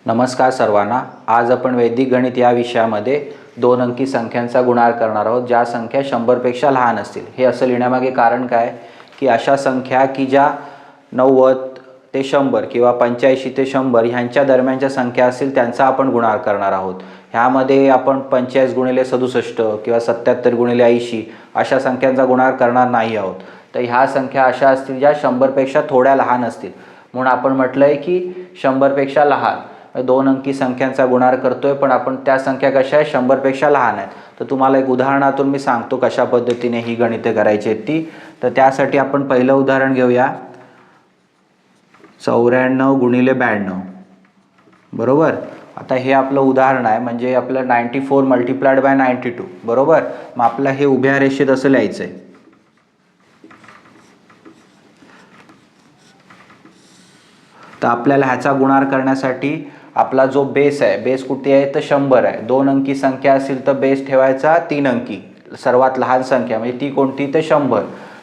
नमस्कार सर्वांना। आज आपण वैदिक गणित या विषयामध्ये दोन अंकी संख्यांचा गुणाकार करणार आहोत ज्या संख्या 100 पेक्षा लहान असतील। हे असं लिहिण्यामागे कारण काय की अशा संख्या की ज्या 90 ते 100 किंवा 85 ते 100 ह्यांच्या दरम्यानच्या संख्या असतील त्यांचा आपण गुणाकार करणार आहोत। ह्यामध्ये आपण 45 गुणिले 67 किंवा 77 गुणिले 80 अशा संख्यांचा गुणाकार करणार नाही आहोत। तर ह्या संख्या अशा असतील ज्या 100 पेक्षा थोड्या लहान असतील, म्हणून आपण म्हटलंय की 100 पेक्षा लहान दोन अंकी संख्यांचा गुणाकार करतोय, पण आपण त्या संख्या कशा आहेत 100 पेक्षा लहान आहेत। तर तुम्हाला एक उदाहरणातून मी सांगतो कशा पद्धतीने ही गणिते करायची आहेत ती। तर त्यासाठी आपण पहिलं उदाहरण घेऊया 94 गुणिले 92 बरोबर। आता हे आपलं उदाहरण आहे, म्हणजे आपलं 94 मल्टिप्लाइड बाय 92 बरोबर। मग आपलं हे उभ्या रेषेत असं लिहायचं आहे। तर आपल्याला ह्याचा गुणाकार करण्यासाठी आपला जो बेस आहे, बेस कुठे आहे तर 100 आहे। दोन अंकी संख्या असेल तर बेस ठेवायचा 3 अंकी, सर्वात लहान संख्या म्हणजे ती कोणती तर 100।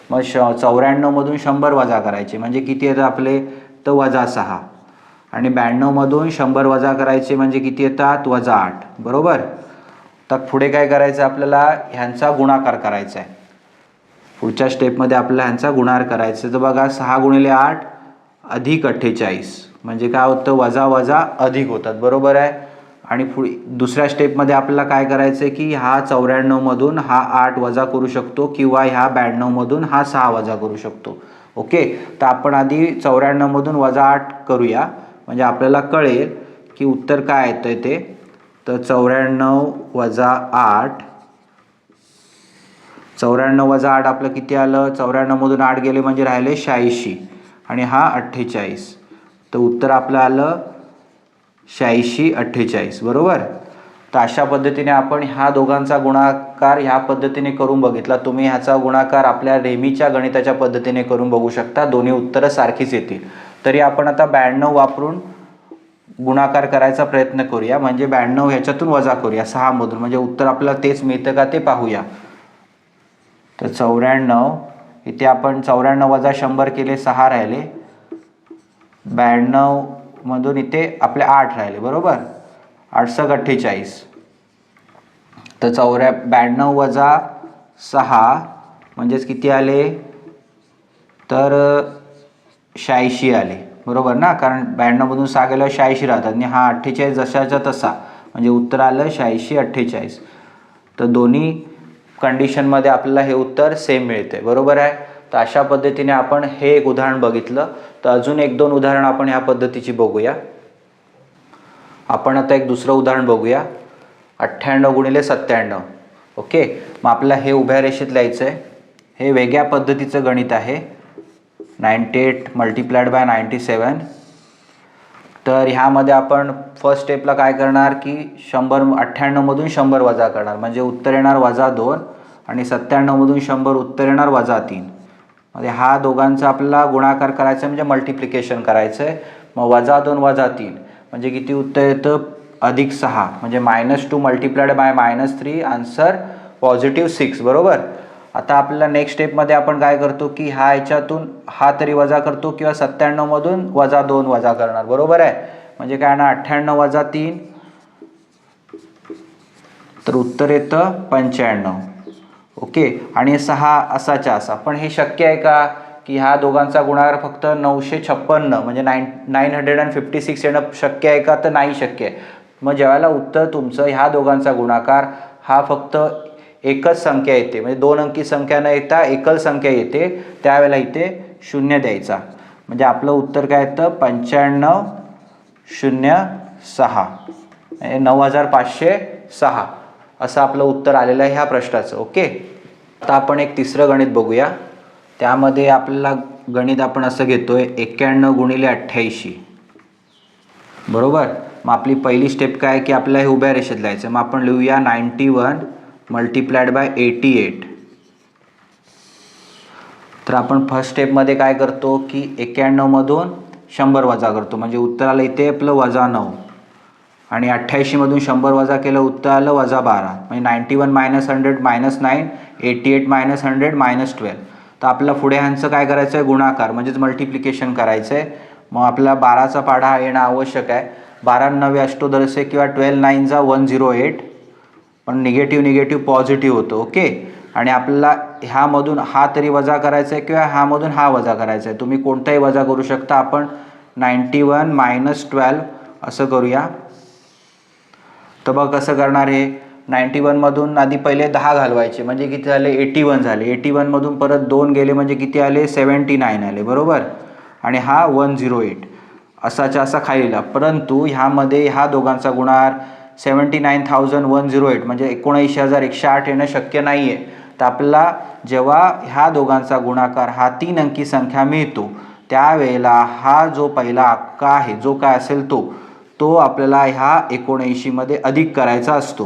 मग 94 मधून 100 वजा करायचे म्हणजे किती येतं आपले तर -6, आणि 92 मधून 100 वजा करायचे म्हणजे किती येतात -8 बरोबर। तर पुढे काय करायचं आपल्याला ह्यांचा गुणाकार करायचा आहे। पुढच्या स्टेपमध्ये आपल्याला ह्यांचा गुणाकार करायचा। तर बघा 6 गुणिले 8 अधिक 48 म्हणजे काय होतं वजा वजा अधिक होतात बरोबर आहे। आणि पुढे दुसऱ्या स्टेपमध्ये आपल्याला काय करायचं आहे की हा 94 मधून हा 8 वजा करू शकतो किंवा ह्या 92 मधून हा 6 वजा करू शकतो। ओके, तर आपण आधी 94 मधून -8 करूया म्हणजे आपल्याला कळेल की उत्तर काय येतं ते। तर 94 वजा 8, 94 वजा 8 आपलं किती आलं, 94 मधून 8 गेले म्हणजे राहिले 86 आणि हा 48। तर उत्तर आपलं आलं 86 48 बरोबर। तर अशा पद्धतीने आपण ह्या दोघांचा गुणाकार ह्या पद्धतीने करून बघितला। तुम्ही ह्याचा गुणाकार आपल्या नेहमीच्या गणिताच्या पद्धतीने करून बघू शकता, दोन्ही उत्तरं सारखीच येतील। तरी आपण आता 92 वापरून गुणाकार करायचा प्रयत्न करूया, म्हणजे 92 ह्याच्यातून वजा करूया 6 मधून, म्हणजे उत्तर आपल्याला तेच मिळतं का ते पाहूया। तर 94 इथे आपण 94 वजा 100 केले 6 राहिले, 92 मधून इथे आपले 8 राहिले बरोबर, 8 × 48। तर 92 वजा 6 म्हणजेच किती आले तर 86 आले बरोबर ना, कारण 92 मधून 6 गेल्यावर 86 राहतात आणि हा 48 जशाचा तसा, म्हणजे उत्तर आलं 86 48। तर दोन्ही कंडिशनमध्ये आपल्याला हे उत्तर सेम मिळते बरोबर आहे। तर अशा पद्धतीने आपण हे एक उदाहरण बघितलं। तर अजून 1-2 उदाहरण आपण ह्या पद्धतीची बघूया। आपण आता एक दुसरं उदाहरण बघूया 98 गुणिले 97। ओके, मग आपल्याला हे उभ्या रेषेत लिहायचं आहे। हे वेगळ्या पद्धतीचं गणित आहे, 98 मल्टिप्लाइड बाय 97। तर ह्यामध्ये आपण फर्स्ट स्टेपला काय करणार की 98 मधून 100 वजा करणार म्हणजे उत्तर येणार -2, आणि 97 मधून 100 उत्तर येणार -3। म्हणजे हा दोघांचा आपल्याला गुणाकार करायचा म्हणजे मल्टिप्लिकेशन करायचं आहे। मग -2 -3 म्हणजे किती उत्तर येतं +6, म्हणजे -2 मल्टिप्लाइड बाय -3 आन्सर +6 बरोबर। आता आपल्याला नेक्स्ट स्टेपमध्ये आपण काय करतो की हा ह्याच्यातून हा तरी वजा करतो किंवा 97 मधून -2 वजा करणार बरोबर आहे, म्हणजे काय ना 98 - 3 तर उत्तर येतं 95। ओके, आणि 6 असाच्या असा, पण हे शक्य आहे का की ह्या दोघांचा गुणाकार फक्त 956 म्हणजे 956 येणं शक्य आहे का तर नाही शक्य आहे। मग ज्यावेळेला उत्तर तुमचं ह्या दोघांचा गुणाकार हा फक्त एकच संख्या येते, म्हणजे दोन अंकी संख्या न येता एकल संख्या येते, त्यावेळेला इथे 0 द्यायचा, म्हणजे आपलं उत्तर काय येतं 9506 9506 असं आपलं उत्तर आलेलं आहे ह्या प्रश्नाचं। ओके, आता आपण एक तिसरं गणित बघूया। त्यामध्ये आपल्याला गणित आपण असं घेतोय 91 गुणिले 88 बरोबर। मग आपली पहिली स्टेप काय की आपल्याला हे उभ्या रेषेत लिहायचं। मग आपण लिहूया 91 मल्टिप्लाइड बाय 88। तर आपण फर्स्ट स्टेपमध्ये काय करतो की 91 मधून 100 वजा करतो म्हणजे उत्तर आलं इथे आपलं -9, आणि 88 मधून 100 वजा केलं उत्तर आलं -12, म्हणजे 91 - 100 -9, 88 - 100 -12। तर आपल्याला पुढे ह्यांचं काय करायचं आहे गुणाकार म्हणजेच मल्टिप्लिकेशन करायचं आहे। मग आपल्याला 12चा पाढा येणं आवश्यक आहे। 12 9 अष्टोदरसे किंवा 12 9 जा 108, पण निगेटिव्ह पॉझिटिव्ह होतं. ओके. आणि आपल्याला ह्यामधून हा तरी वजा करायचा आहे किंवा ह्यामधून हा वजा करायचा आहे. तुम्ही कोणताही वजा करू शकता. आपण 91 - 12 असं करूया. तर बघ कसं करणार हे. 91 मधून आधी पहिले 10 घालवायचे म्हणजे किती झाले 81 झाले. 81 मधून परत 2 गेले म्हणजे किती आले 79 आले. बरोबर. आणि हा 108 असाच्या असा खालीला. परंतु ह्यामध्ये ह्या दोघांचा गुणाकार 79,108 म्हणजे 79,108 येणं शक्य नाही आहे. तर आपल्याला जेव्हा ह्या दोघांचा गुणाकार हा 3 अंकी संख्या मिळतो त्यावेळेला हा जो पहिला अक्का आहे जो काय असेल तो आपल्याला ह्या 79 मध्ये अधिक करायचा असतो.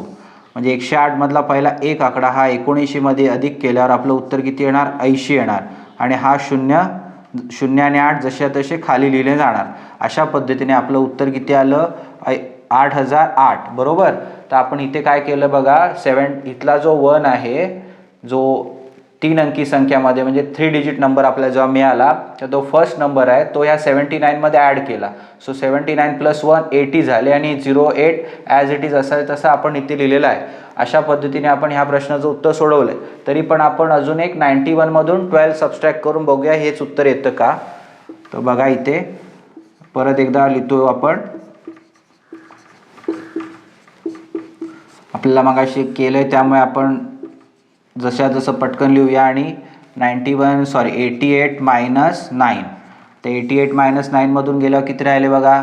म्हणजे 108 मधला पहिला एक आकडा हा 79 मध्ये अधिक केल्यावर आपलं उत्तर किती येणार 80 येणार. आणि हा 0 आणि 8 जसे तसे खाली लिहिले जाणार. अशा पद्धतीने आपलं उत्तर किती आलं 8008. बरोबर. तर आपण इथे काय केलं बघा. इथला जो 1 आहे जो 3 अंकी संख्यामध्ये म्हणजे 3 डिजिट नंबर आपल्याला जेव्हा मिळाला तर तो फर्स्ट नंबर आहे तो ह्या 79 मध्ये ॲड केला. सो 79 + 1 80 झाले आणि 08 ॲज इट इज असं तसं आपण इथे लिहिलेलं आहे. अशा पद्धतीने आपण ह्या प्रश्नाचं उत्तर सोडवलं आहे. तरी पण आपण अजून एक 91 मधून 12 सबस्ट्रॅक्ट करून बघूया हेच उत्तर येतं का. तर बघा इथे परत एकदा लिहितो आपण. आपल्याला मगाशी केलंय त्यामुळे आपण जसं पटकन लिहूया. आणि 88 - 9. तर 88 - 9 मधून गेल्यावर किती राहिले बघा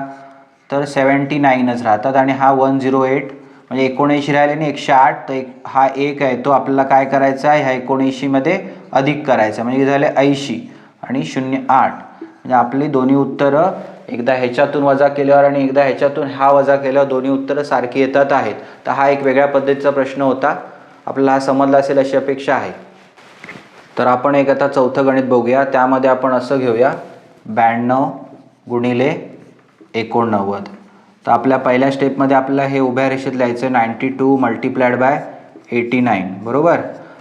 तर 79च राहतात. आणि हा 108 म्हणजे 79 राहिले आणि 108. तर हा एक आहे तो आपल्याला काय करायचा आहे ह्या 79 मध्ये अधिक करायचा म्हणजे झाले 80 आणि 08. म्हणजे आपली दोन्ही उत्तरं एकदा ह्याच्यातून वजा केल्यावर आणि एकदा ह्याच्यातून हा वजा केल्यावर दोन्ही उत्तरं सारखी येतात आहेत. तर हा एक वेगळ्या पद्धतीचा प्रश्न होता. आपल्याला हा समजला असेल अशी अपेक्षा आहे. तर आपण एक आता चौथं गणित बघूया. त्यामध्ये आपण असं घेऊया 92 गुणिले 89. तर आपल्या पहिल्या स्टेपमध्ये आपल्याला हे उभ्या रेषेत लिहायचं 92 × 89. बरोबर.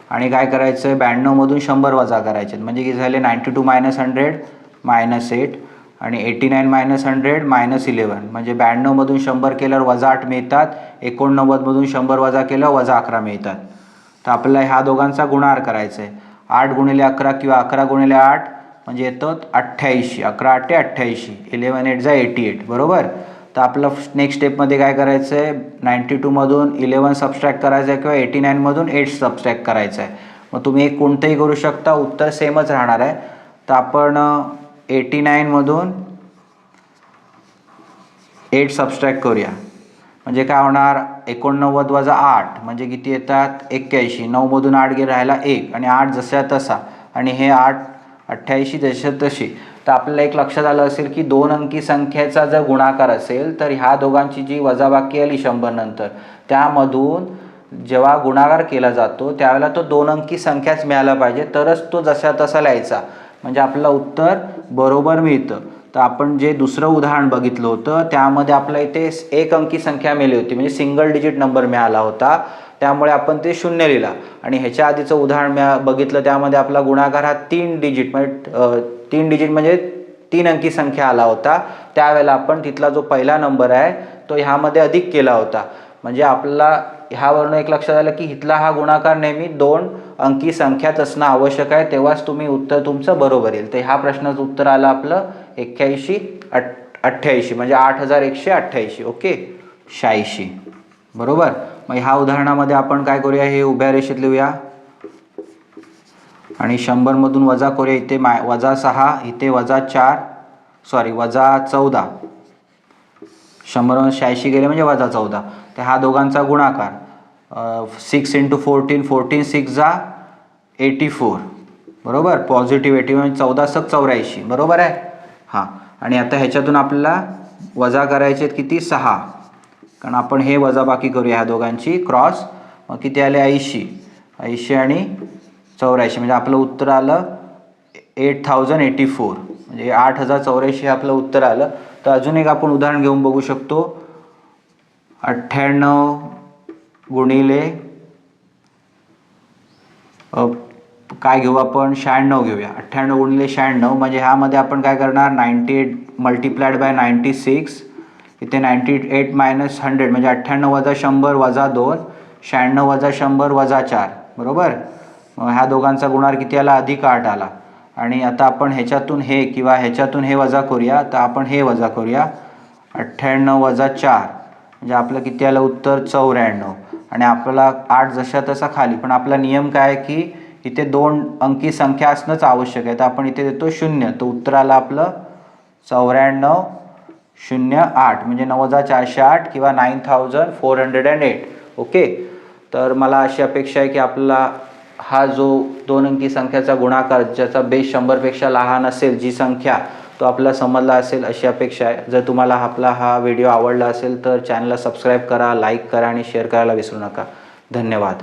आणि काय करायचं आहे 92 मधून 100 वजा करायचे म्हणजे किती झाले 92 - 100 -8 आणि 89 - 100 -11 म्हणजे 92 मधून 100 केल्यावर -8 मिळतात. 89 मधून 100 वजा केल्यावर -11 मिळतात. तर आपल्याला ह्या दोघांचा गुणाकार करायचा आहे. 8 × 11 किंवा 11 × 8 म्हणजे येतं 88. 11 8 88. 11 8 जा 88. बरोबर. तर आपलं नेक्स्ट स्टेपमध्ये काय करायचं आहे 92 मधून 11 सबस्ट्रॅक्ट करायचं आहे किंवा 89 मधून 8 सबस्ट्रॅक्ट करायचं आहे. मग तुम्ही एक कोणतंही करू शकता उत्तर सेमच राहणार आहे. तर आपण 89 मधून 8 सबस्ट्रॅक्ट करूया म्हणजे काय होणार 89 - 8 म्हणजे किती येतात 81. 9 मधून 8 गेला राहिला 1 आणि 8 जसा तसा आणि हे 8 88 जसे तसे. तर आपल्याला एक लक्षात आलं असेल की 2 अंकी संख्येचा जर गुणाकार असेल तर ह्या दोघांची जी वजाबाकी आली 100 नंतर त्यामधून जेव्हा गुणाकार केला जातो त्यावेळेला तो 2 अंकी संख्याच मिळाला पाहिजे तरच तो जसा तसा लिहायचा म्हणजे आपलं उत्तर बरोबर मिळतं. तर आपण जे दुसरं उदाहरण बघितलं होतं त्यामध्ये आपल्या इथे 1 अंकी संख्या मिळाली होती म्हणजे सिंगल डिजिट नंबर मिळाला होता त्यामुळे आपण ते 0 लिहिला. आणि ह्याच्या आधीचं उदाहरण बघितलं त्यामध्ये आपला गुणाकार हा 3 डिजिट म्हणजे 3 अंकी संख्या आला होता. त्यावेळेला आपण तिथला जो पहिला नंबर आहे तो ह्यामध्ये अधिक केला होता. म्हणजे आपल्याला ह्यावरून एक लक्षात आलं की इथला हा गुणाकार नेहमी 2 अंकी संख्याच असणं आवश्यक आहे तेव्हाच तुम्ही उत्तर तुमचं बरोबर येईल. तर ह्या प्रश्नाचं उत्तर आलं आपलं 81 88 म्हणजे 8188. ओके 86. बरोबर. मग ह्या उदाहरणामध्ये आपण काय करूया हे उभ्या रेषेत लिहूया आणि 100 मधून वजा करूया. इथे -6 इथे -4 -14. 100 मधून 86 गेले म्हणजे -14. तर हा दोघांचा गुणाकार 6 × 14 14 6 जा 84. बरोबर. पॉझिटिव्ह 80 म्हणजे 14 × 84. बरोबर आहे. हां. आणि आता ह्याच्यातून आपल्याला वजा करायचे किती 6 कारण आपण हे वजाबाकी करूया ह्या दोघांची क्रॉस. मग किती आले 80 आणि 84 म्हणजे आपलं उत्तर आलं 8084 म्हणजे 8084 हे आपलं उत्तर आलं. तर अजून एक आपण उदाहरण घेऊन बघू शकतो 98 गुणिले काय घेऊ आपण 96 घेऊया. 98 गुणिले 96 म्हणजे ह्यामध्ये आपण काय करणार 98 × 96 इथे 98 मायनस 100 म्हणजे 98 वजा 100 वजा 2, 96 वजा 100 वजा 4, बरोबर. मग ह्या दोघांचा गुणार किती आला? अधिक 8 आला. आणि आता आपण ह्याच्यातून हे किंवा ह्याच्यातून हे वजा करूया, तर आपण हे वजा करूया. 98 वजा 4 म्हणजे आपलं किती आलं उत्तर? 94. आणि आपल्याला 8 जशा तसा खाली, पण आपला नियम काय आहे की इथे 2 अंकी संख्या असणंच आवश्यक आहे. तर आपण इथे देतो 0, तर उत्तर आलं आपलं 94,008 म्हणजे 9,408 किंवा 9,408. ओके. तर मला अशी अपेक्षा आहे की आपल्याला हा जो 2 अंकी संख्याचा गुणाकार ज्याचा बेस 100पेक्षा लहान असेल जी संख्या, तो आपल्याला समजला असेल अशी अपेक्षा आहे. जर तुम्हाला आपला हा व्हिडिओ आवडला असेल तर चॅनलला सबस्क्राईब करा, लाईक करा आणि शेअर करायला विसरू नका. धन्यवाद.